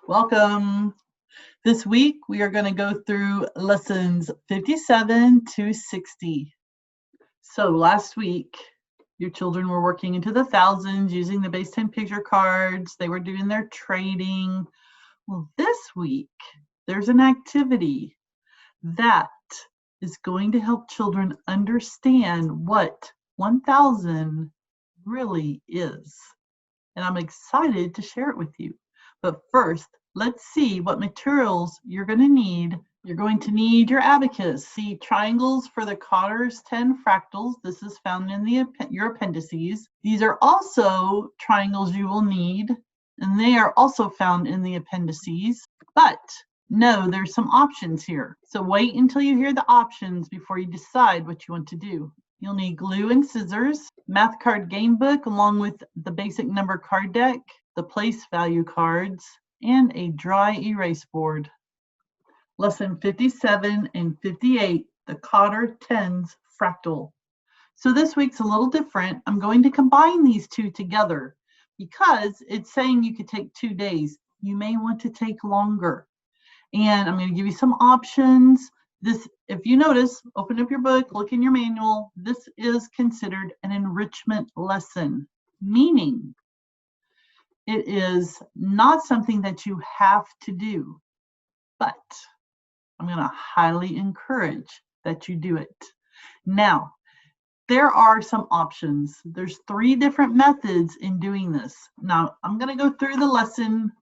Welcome. This week we are going to go through lessons 57 to 60. So last week your children were working into the thousands using the base 10 picture cards. They were doing their trading. Well, this week there's an activity that is going to help children understand what 1,000 really is. And I'm excited to share it with you. But first, let's see what materials you're going to need. You're going to need your abacus. See triangles for the Cotter Tens Fractals. This is found in your appendices. These are also triangles you will need, and they are also found in the appendices. But no, there's some options here. So wait until you hear the options before you decide what you want to do. You'll need glue and scissors, math card game book along with the basic number card deck, the place value cards, and a dry erase board. Lesson 57 and 58, the Cotter Tens Fractal. So this week's a little different. I'm going to combine these two together because it's saying you could take 2 days. You may want to take longer. And I'm going to give you some options. This, if you notice, open up your book, look in your manual, this is considered an enrichment lesson, meaning it is not something that you have to do, but I'm going to highly encourage that you do it. Now, there are some options. There's 3 different methods in doing this. Now, I'm going to go through the lesson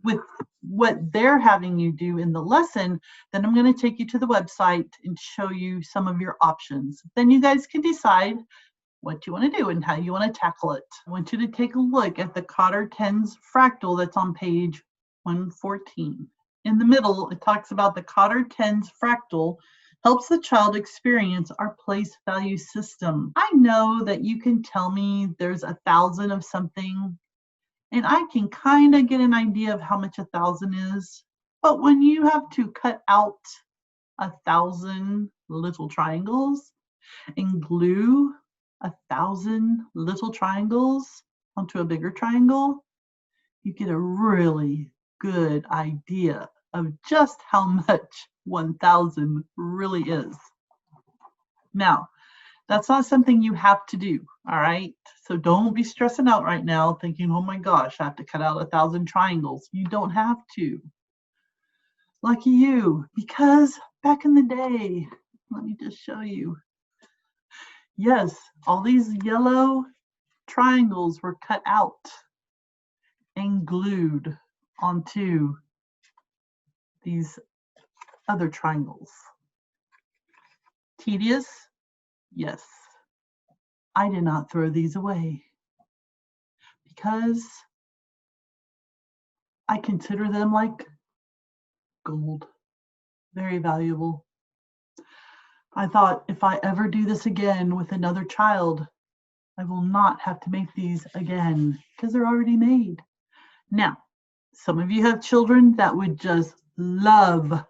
with what they're having you do in the lesson, then I'm going to take you to the website and show you some of your options. Then you guys can decide what you want to do and how you want to tackle it. I want you to take a look at the Cotter Tens Fractal that's on page 114. In the middle, it talks about the Cotter Tens Fractal helps the child experience our place value system. I know that you can tell me there's 1,000 of something, and I can kind of get an idea of how much 1,000 is. But when you have to cut out 1,000 little triangles and glue 1,000 little triangles onto a bigger triangle, you get a really good idea of just how much 1,000 really is. Now, that's not something you have to do, all right? So don't be stressing out right now thinking, oh my gosh, I have to cut out 1,000 triangles. You don't have to. Lucky you, because back in the day, let me just show you. Yes, all these yellow triangles were cut out and glued onto these other triangles. Tedious? Yes. I did not throw these away because I consider them like gold, very valuable. I thought if I ever do this again with another child, I will not have to make these again because they're already made. Now, some of you have children that would just love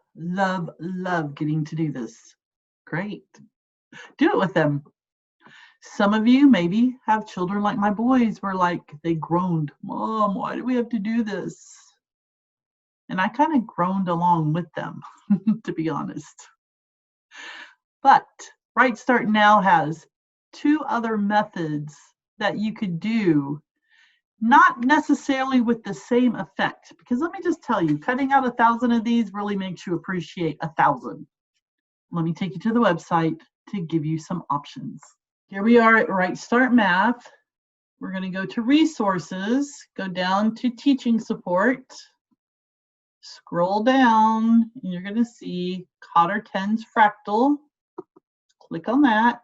getting to do this. Great. Do it with them. Some of you maybe have children like my boys were like, they groaned, Mom, why do we have to do this? And I kind of groaned along with them, to be honest. But Right Start Now has 2 other methods that you could do, not necessarily with the same effect, because let me just tell you, cutting out 1,000 of these really makes you appreciate 1,000. Let me take you to the website to give you some options. Here we are at Right Start Math. We're going to go to Resources, go down to Teaching Support, scroll down, and you're going to see Cotter Tens Fractal. Click on that.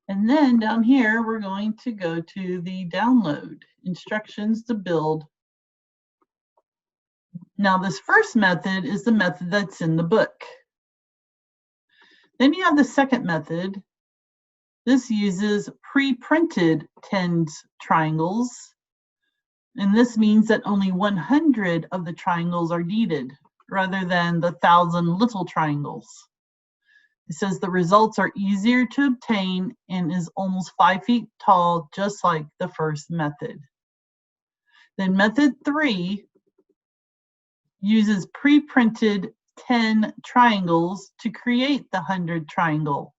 And then down here, we're going to go to the download, instructions to build. Now, this first method is the method that's in the book. Then you have the second method. This uses pre-printed tens triangles, and this means that only 100 of the triangles are needed rather than the 1,000 little triangles. It says the results are easier to obtain and is almost 5 feet tall, just like the first method. Then method 3 uses pre-printed 10 triangles to create the 100 triangle,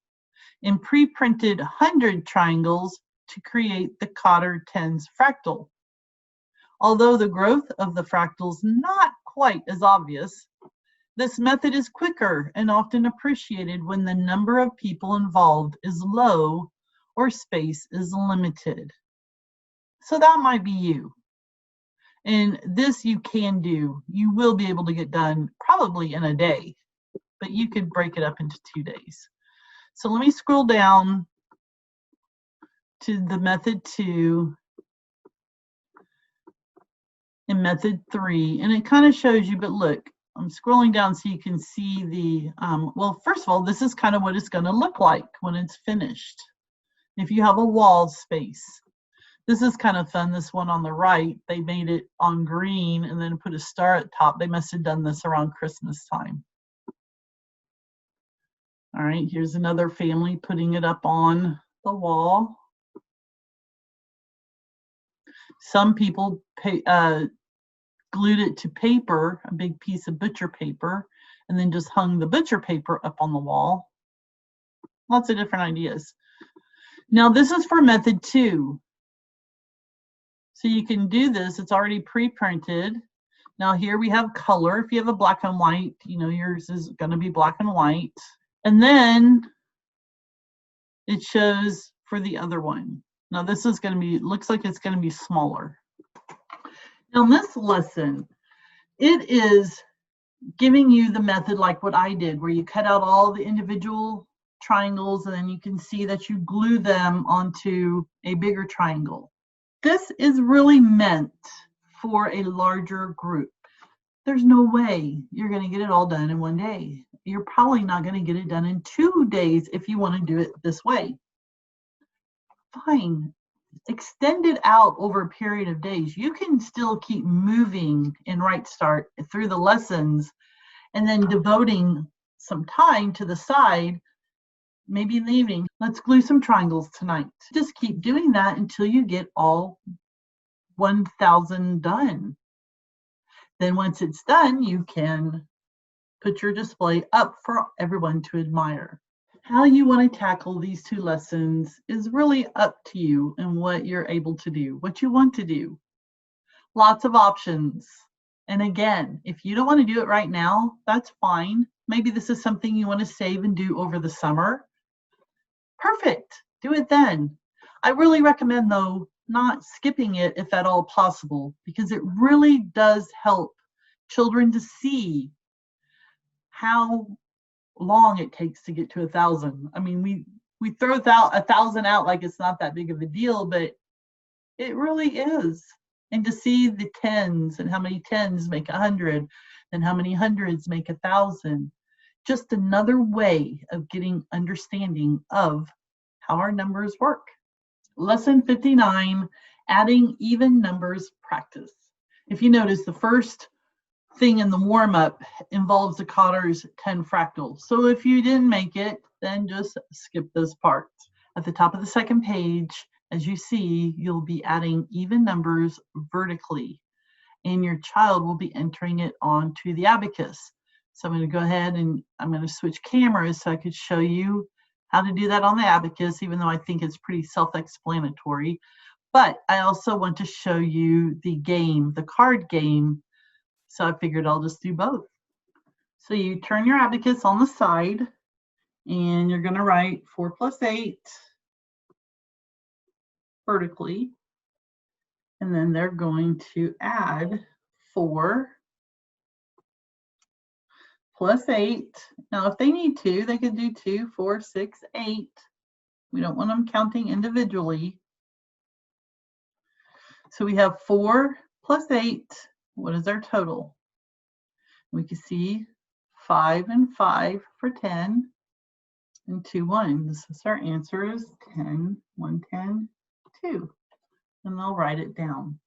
and pre-printed 100 triangles to create the Cotter Tens Fractal. Although the growth of the fractals not quite as obvious, this method is quicker and often appreciated when the number of people involved is low or space is limited. So that might be you. And this you can do. You will be able to get done probably in a day, but you could break it up into 2 days. So let me scroll down to the method 2 and method 3, and it kind of shows you, but look, I'm scrolling down so you can see the, well, first of all, this is kind of what it's going to look like when it's finished. If you have a wall space. This is kind of fun, this one on the right, they made it on green and then put a star at top. They must have done this around Christmas time. All right, here's another family putting it up on the wall. Some people glued it to paper, a big piece of butcher paper, and then just hung the butcher paper up on the wall. Lots of different ideas. Now this is for method 2. So you can do this, it's already pre-printed. Now here we have color. If you have a black and white, you know, yours is gonna be black and white. And then it shows for the other one. Now this is gonna be, looks like it's gonna be smaller. Now in this lesson, it is giving you the method like what I did, where you cut out all the individual triangles and then you can see that you glue them onto a bigger triangle. This is really meant for a larger group. There's no way you're going to get it all done in 1 day. You're probably not going to get it done in 2 days if you want to do it this way. Fine. Extend it out over a period of days. You can still keep moving in Right Start through the lessons and then devoting some time to the side, maybe in the evening. Let's glue some triangles tonight. Just keep doing that until you get all 1,000 done. Then once it's done, you can put your display up for everyone to admire. How you want to tackle these 2 lessons is really up to you and what you're able to do, what you want to do. Lots of options. And again, if you don't want to do it right now, that's fine. Maybe this is something you want to save and do over the summer. Perfect. Do it then. I really recommend, though, not skipping it if at all possible, because it really does help children to see how long it takes to get to 1,000. I mean, we throw 1,000 out like it's not that big of a deal, but it really is. And to see the tens and how many tens make 100 and how many hundreds make 1,000. Just another way of getting understanding of how our numbers work. Lesson 59, adding even numbers practice. If you notice, the first thing in the warm-up involves the Cotter's 10 fractal. So if you didn't make it, then just skip those parts. At the top of the second page, as you see, you'll be adding even numbers vertically, and your child will be entering it onto the abacus. So I'm going to go ahead and I'm going to switch cameras so I could show you how to do that on the abacus, even though I think it's pretty self-explanatory. But I also want to show you the game, the card game. So I figured I'll just do both. So you turn your abacus on the side and you're going to write 4 + 8 vertically. And then they're going to add 4 + 8. Now, if they need to, they could do 2, 4, 6, 8. We don't want them counting individually. So we have 4 + 8. What is our total? We can see 5 and 5 for 10 and 2 ones. So our answer is 10, 1, 10, 2. And they'll write it down.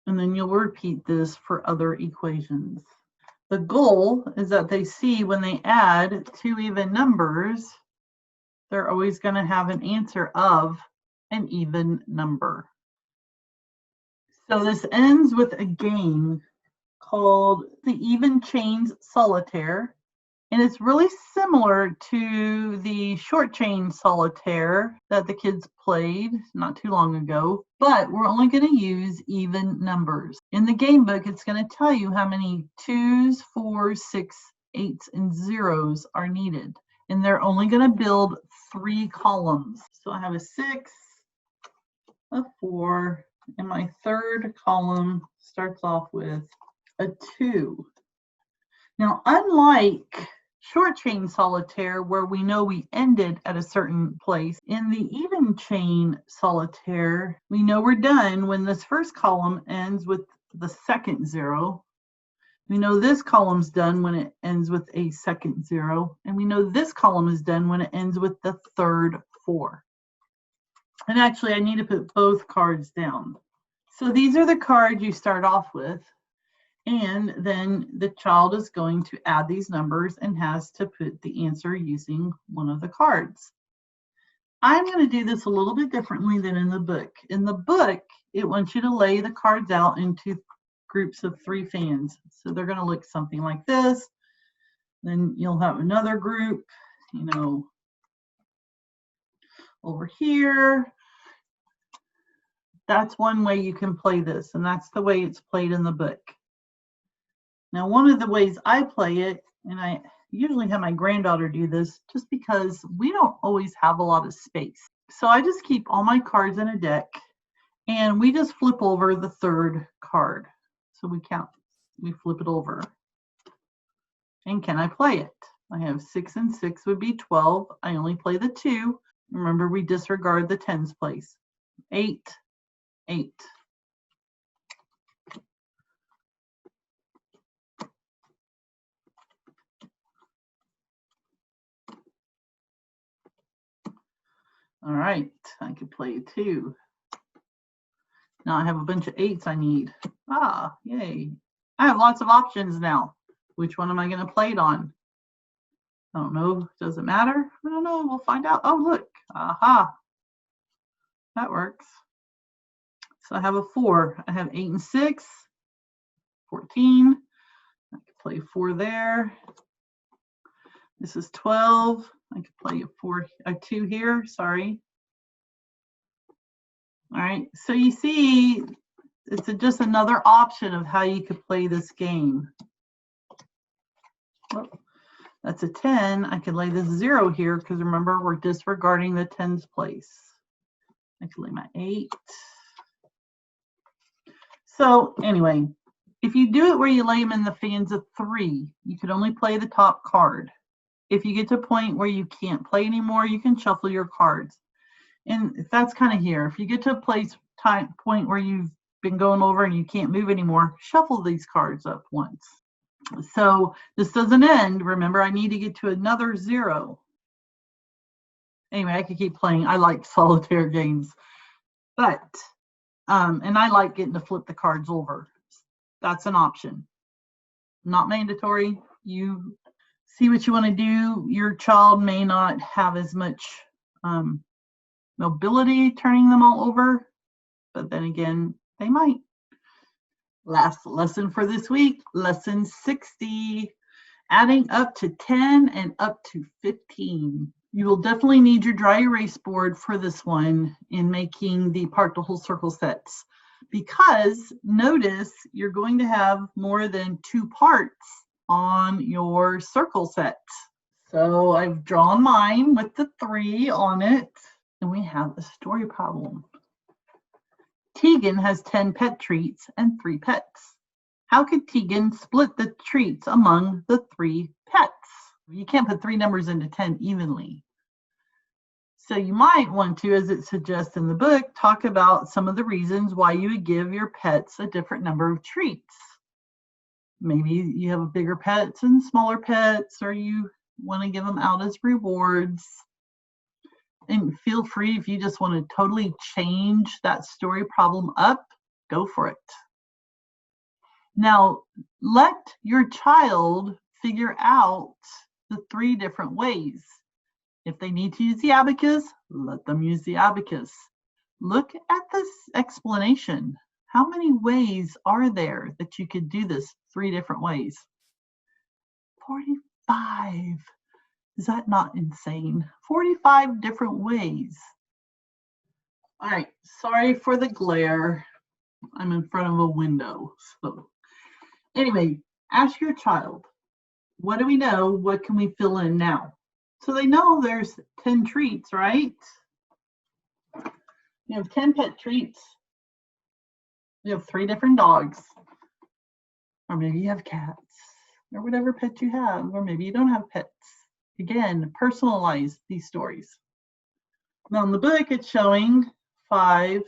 And then you'll repeat this for other equations. The goal is that they see when they add 2 even numbers, they're always going to have an answer of an even number. So this ends with a game called the Even Chains Solitaire. And it's really similar to the short chain solitaire that the kids played not too long ago, but we're only going to use even numbers. In the game book, it's going to tell you how many 2s, 4s, 6, 8s, and 0s are needed. And they're only going to build 3 columns. So I have a 6, a 4, and my third column starts off with a 2. Now, unlike short chain solitaire, where we know we ended at a certain place, in the even chain solitaire, we know we're done when this first column ends with the second 0. We know this column's done when it ends with a second 0. And we know this column is done when it ends with the third 4. And actually, I need to put both cards down. So these are the cards you start off with. And then the child is going to add these numbers and has to put the answer using one of the cards. I'm going to do this a little bit differently than in the book. In the book, it wants you to lay the cards out into groups of 3 fans. So they're going to look something like this. Then you'll have another group, you know, over here. That's one way you can play this, and that's the way it's played in the book. Now, one of the ways I play it, and I usually have my granddaughter do this just because we don't always have a lot of space. So I just keep all my cards in a deck and we just flip over the third card. So we flip it over. And can I play it? I have 6 and 6 would be 12. I only play the 2. Remember, we disregard the tens place. 8, 8. All right, I could play 2. Now I have a bunch of 8s I need. Ah, yay. I have lots of options now. Which one am I going to play it on? I don't know. Does it matter? I don't know. We'll find out. Oh, look. Aha. That works. So I have a 4. I have 8 and 6. 14. I could play 4 there. This is 12. I could play a 2 here. Sorry. All right. So you see, it's just another option of how you could play this game. Oh, that's a 10. I could lay this 0 here because remember, we're disregarding the tens place. I could lay my 8. So anyway, if you do it where you lay them in the fans of 3, you could only play the top card. If you get to a point where you can't play anymore, you can shuffle your cards. And that's kind of here. If you get to a point where you've been going over and you can't move anymore, shuffle these cards up once. So this doesn't end. Remember, I need to get to another 0. Anyway, I could keep playing. I like solitaire games. But, and I like getting to flip the cards over. That's an option. Not mandatory. You see what you want to do. Your child may not have as much mobility turning them all over, but then again, they might. Last lesson for this week, lesson 60, adding up to 10 and up to 15. You will definitely need your dry erase board for this one in making the part to whole circle sets, because notice you're going to have more than 2 parts on your circle set. So I've drawn mine with the 3 on it, and we have a story problem. Tegan has 10 pet treats and 3 pets. How could Tegan split the treats among the 3 pets? You can't put 3 numbers into 10 evenly. So you might want to, as it suggests in the book, talk about some of the reasons why you would give your pets a different number of treats. Maybe you have bigger pets and smaller pets, or you want to give them out as rewards. And feel free, if you just want to totally change that story problem up, go for it. Now, let your child figure out the 3 different ways. If they need to use the abacus, let them use the abacus. Look at this explanation. How many ways are there that you could do this? 3 different ways. 45. Is that not insane? 45 different ways. All right, sorry for the glare. I'm in front of a window. So anyway, ask your child, what do we know? What can we fill in now? So they know there's 10 treats, right? You have 10 pet treats. You have 3 different dogs. Or maybe you have cats, or whatever pet you have, or maybe you don't have pets. Again, personalize these stories. Now in the book, it's showing 5,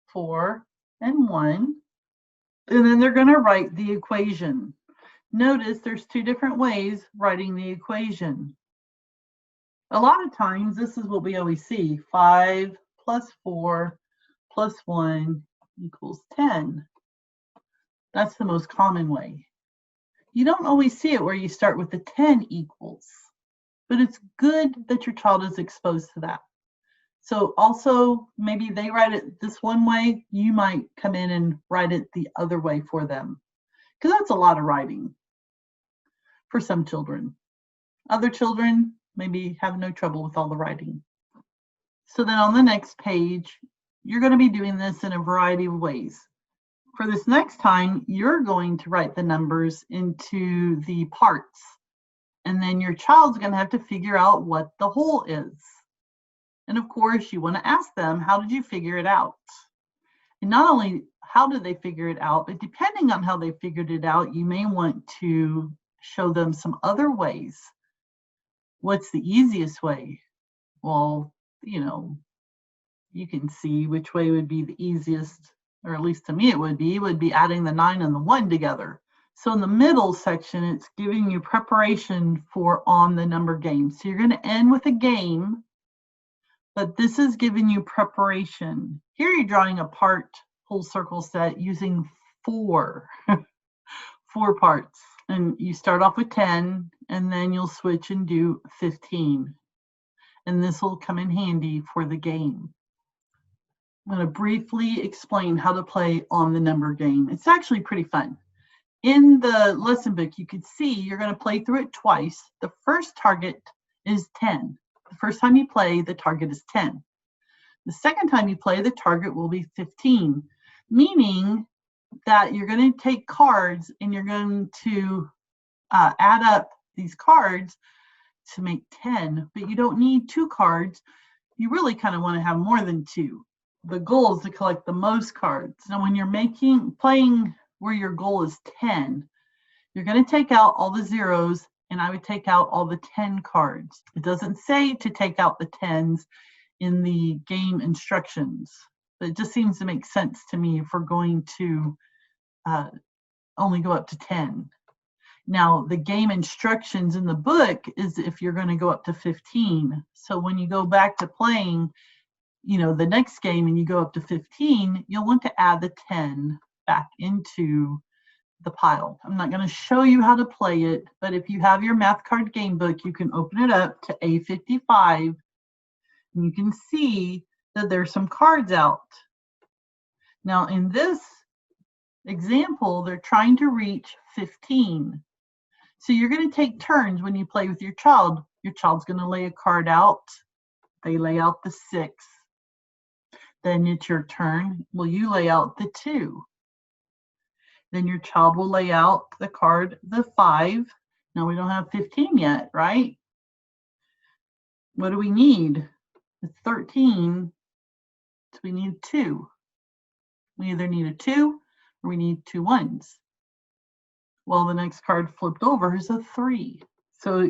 4, and 1. And then they're going to write the equation. Notice there's 2 different ways writing the equation. A lot of times, this is what we always see. 5 plus 4 plus 1 equals 10. That's the most common way. You don't always see it where you start with the 10 equals, but it's good that your child is exposed to that. So also, maybe they write it this one way, you might come in and write it the other way for them, because that's a lot of writing for some children. Other children maybe have no trouble with all the writing. So then on the next page, you're going to be doing this in a variety of ways. For this next time, you're going to write the numbers into the parts, and then your child's going to have to figure out what the whole is. And of course, you want to ask them, how did you figure it out? And not only how did they figure it out, but depending on how they figured it out, you may want to show them some other ways. What's the easiest way? Well, you can see which way would be the easiest, or at least to me it would be adding the 9 and the 1 together. So in the middle section, it's giving you preparation for on the number game. So you're going to end with a game, but this is giving you preparation. Here you're drawing a part whole circle set using 4 parts. And you start off with 10, and then you'll switch and do 15. And this will come in handy for the game. I'm going to briefly explain how to play on the number game. It's actually pretty fun. In the lesson book, you can see you're going to play through it twice. The first target is 10. The first time you play, the target is 10. The second time you play, the target will be 15, meaning that you're going to take cards and you're going to add up these cards to make 10, but you don't need 2 cards. You really kind of want to have more than 2. The goal is to collect the most cards. Now, when you're playing where your goal is 10, you're going to take out all the zeros, and I would take out all the 10 cards. It doesn't say to take out the 10s in the game instructions, but it just seems to make sense to me if we're going to only go up to 10. Now, the game instructions in the book is if you're going to go up to 15. So when you go back to playing, the next game and you go up to 15, you'll want to add the 10 back into the pile. I'm not going to show you how to play it, but if you have your math card game book, you can open it up to A55, and you can see that there's some cards out. Now, in this example, they're trying to reach 15. So you're going to take turns when you play with your child. Your child's going to lay a card out. They lay out the 6. Then it's your turn. Well, you lay out the 2. Then your child will lay out the card, the 5. Now we don't have 15 yet, right? What do we need? It's 13. So we need 2. We either need a 2 or we need 2 1s. Well, the next card flipped over is a 3. So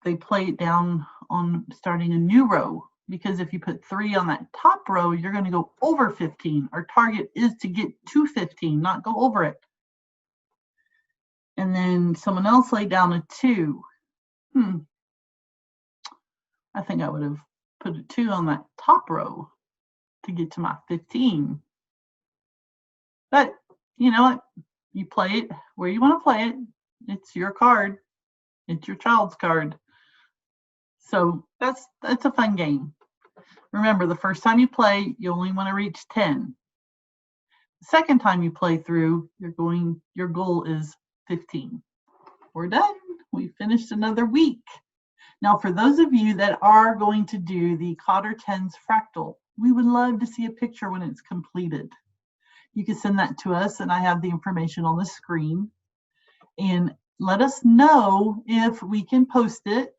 they play it down on starting a new row, because if you put 3 on that top row, you're going to go over 15. Our target is to get to 15, not go over it. And then someone else laid down a 2. I think I would have put a 2 on that top row to get to my 15. But you know what? You play it where you want to play it. It's your card. It's your child's card. So that's a fun game. Remember, the first time you play, you only want to reach 10. Second time you play through, your goal is 15. We're done. We finished another week. Now, for those of you that are going to do the Cotter Tens Fractal, we would love to see a picture when it's completed. You can send that to us, and I have the information on the screen. And let us know if we can post it.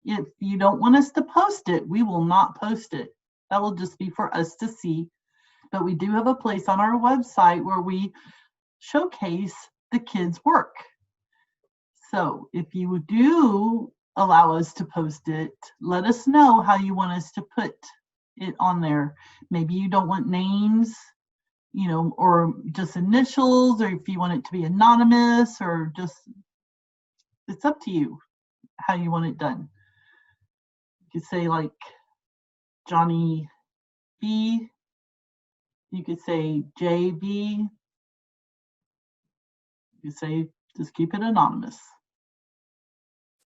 If you don't want us to post it, we will not post it. That will just be for us to see. But we do have a place on our website where we showcase the kids' work. So if you do allow us to post it, let us know how you want us to put it on there. Maybe you don't want names, or just initials, or if you want it to be anonymous, or just, it's up to you how you want it done. You could say like Johnny B. You could say JB. You could say just keep it anonymous.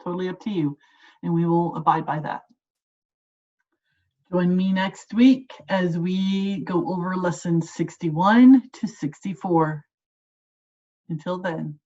Totally up to you, and we will abide by that. Join me next week as we go over lessons 61 to 64. Until then.